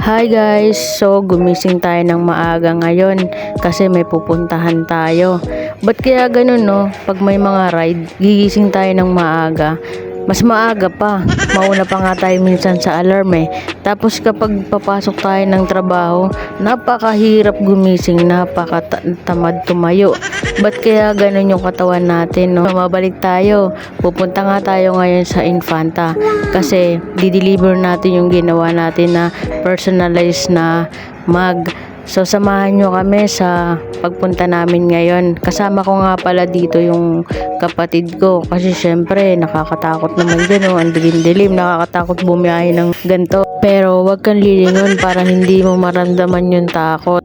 Hi guys! So, gumising tayo ng maaga ngayon kasi may pupuntahan tayo. Ba't kaya ganun no? Pag may mga ride, gigising tayo ng maaga. Mas maaga pa. Mauna pa nga tayo minsan sa alarm eh. Tapos kapag papasok tayo ng trabaho, napakahirap gumising, napakatamad tumayo. Ba't kaya ganun yung katawan natin no? Mabalik tayo. Pupunta nga tayo ngayon sa Infanta kasi dideliver natin yung ginawa natin na personalized na mug. So samahan nyo kami sa pagpunta namin ngayon. Kasama ko nga pala dito yung kapatid ko kasi syempre nakakatakot naman dyan ang dilim-dilim, nakakatakot bumiyahe ng ganito. Pero wag kang lilingon para hindi mo maramdaman yung takot.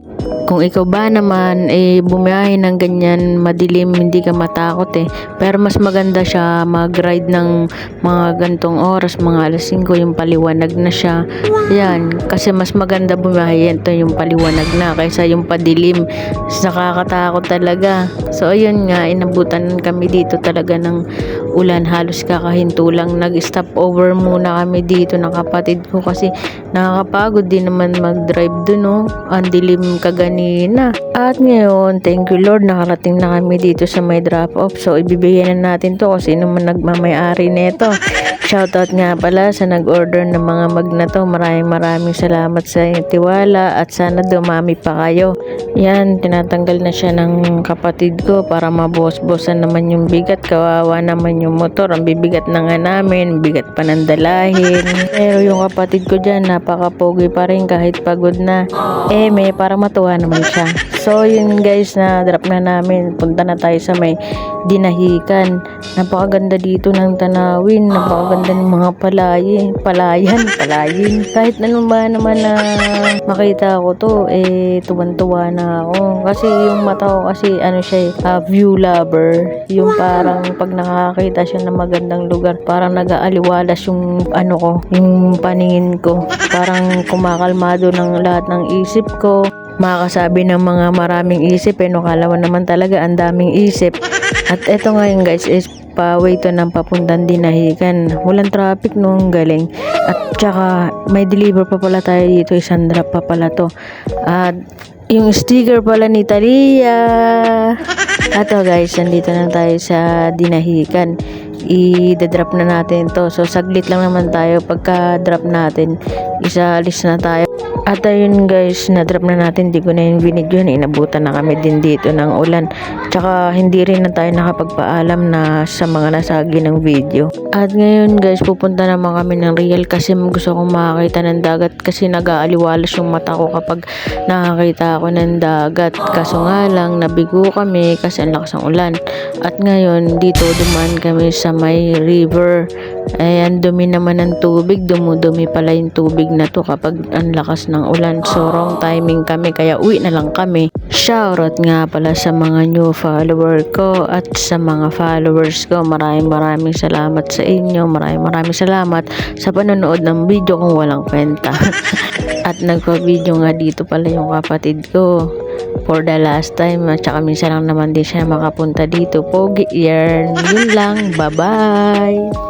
Kung ikaw ba naman bumiyahe ng ganyan madilim, hindi ka matakot eh. Pero mas maganda siya mag-ride ng mga gantong oras, mga alas 5, yung paliwanag na siya. Yan, kasi mas maganda bumiyahe ito yung paliwanag na kaysa yung padilim. Nakakatakot talaga. So ayun nga, inabutan kami dito talaga ng ulan, halos kakahinto lang. Nag-stop over muna kami dito ng kapatid ko kasi nakakapagod din naman mag-drive dun no. Ang dilim kaganina. At ngayon, thank you Lord, nakarating na kami dito sa may drop off. So ibibigyan na natin to kasi naman nagmamayari nito. Shoutout nga pala sa nag-order ng mga mug na to. Maraming salamat sa tiwala at sana dumami pa kayo. Yan, tinatanggal na siya ng kapatid ko para mabos-bosan naman yung bigat. Kawawa naman yung motor. Ang bibigat na nga namin, bigat pa ng dalahin. Pero yung kapatid ko dyan, napaka-pogi pa rin kahit pagod na. May para matuwa naman siya. So yun guys, na drop na namin. Punta na tayo sa may Dinahican. Napakaganda dito ng tanawin, napakaganda ng mga palayin. Kahit ano ba naman na makita ko to, tuwan-tuwa na ako. Kasi yung mata ko kasi ano siya, view lover. Yung parang pag nakakita siya ng magandang lugar, parang nag-aaliwalas yung ano ko, yung paningin ko. Parang kumakalmado ng lahat ng isip ko. Makakasabi ng mga maraming isip no, kala mo naman talaga ang daming isip. At eto ngayon guys is pa-way to ng papuntang Dinahican. Walang traffic nung galing. At tsaka may deliver pa pala tayo dito, isang drop pa pala to. At yung sticker pala ni Talia. Ato guys, nandito na tayo sa Dinahican. I-drop na natin to. So saglit lang naman tayo, pagka-drop natin, isalis na tayo. At ayun guys, na-drop na natin, di ko na yung binidyo na inabutan na kami din dito ng ulan. Tsaka hindi rin na tayo nakapagpaalam na sa mga nasagi ng video. At ngayon guys, pupunta naman kami ng Real kasi gusto kong makakita ng dagat kasi nag-aaliwalas yung mata ko kapag nakakita ako ng dagat. Kaso nga lang, nabigo kami kasi ang lakas ng ulan. At ngayon, dito dumaan kami sa may river. Ayan, dumi naman ng tubig, dumudumi pala yung tubig na to kapag ang lakas ng ulan. So wrong timing kami kaya uwi na lang kami. Shoutout nga pala sa mga new follower ko at sa mga followers ko. Maraming salamat sa inyo. Maraming salamat sa panonood ng video kung walang kwenta. At nagpa-video nga dito pala yung kapatid ko for the last time. At saka minsan lang naman din siya makapunta dito. Pogi yarn. Yun lang. Bye-bye.